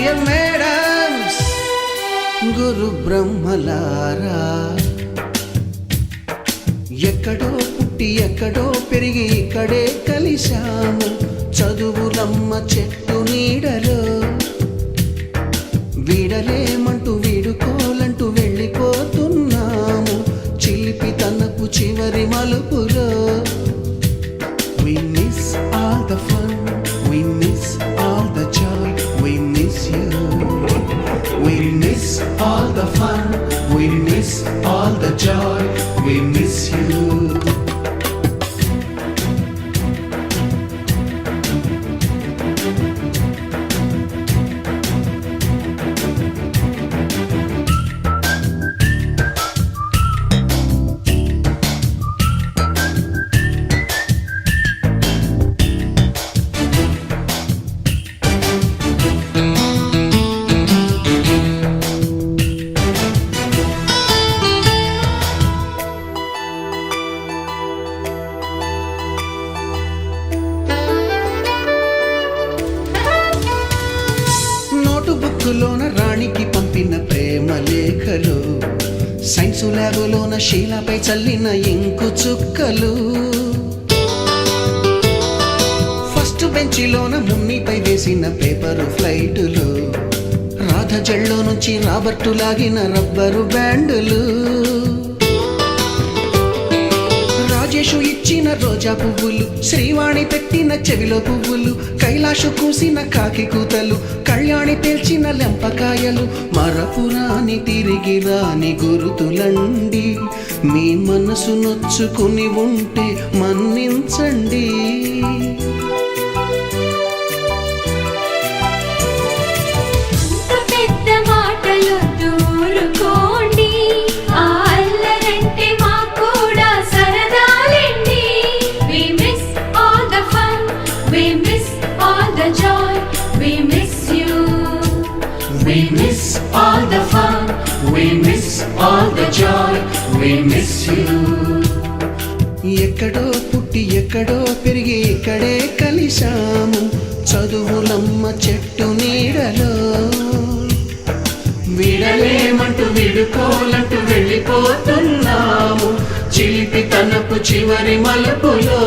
Dear madams, గురు బ్రహ్మలారా, ఎక్కడో పుట్టి ఎక్కడో పెరిగి ఇక్కడే కలిశాము చదువులమ్మ చెట్టు నీడలో. వీడలేమంటూ వీడుకోలంటూ వెళ్ళిపోతున్నాము చిలిపి తనపు చివరి మలుపులో. We miss all the fun, we miss all the joy, we miss you. We miss all the fun, we miss all the joy, we miss you. బుక్కులోన రాణికి పంపిన ప్రేమ లేఖలు, సైన్సు ల్యాబులోన శీలపై చల్లిన ఇంకు చుక్కలు, ఫస్ట్ బెంచిలోన మున్నిపై వేసిన పేపరు ఫ్లైటులు, రాధ జల్లో నుంచి రాబర్టు లాగిన rubber బ్యాండులు, Rajesh ఇచ్చిన రోజా పువ్వులు, శ్రీవాణి పెట్టిన చెవిలో పువ్వులు, కైలాషు కూసిన కాకి కూతలు, కళ్యాణి పేల్చిన లెంపకాయలు, మరపురాని తిరిగి రాని గురుతులండి. మీ మనసు నొచ్చుకుని ఉంటే మన్నించండి. We miss all the fun, we miss all the joy, we miss you. ఎక్కడో పుట్టి ఎక్కడో పెరిగి ఇక్కడే కలిశాము చదువులమ్మ చెట్టు నీడలో. వీడలేమంటూ వీడుకోలంటూ వెళ్ళిపోతున్నాము చిలిపి తనపు చివరి మలుపులో.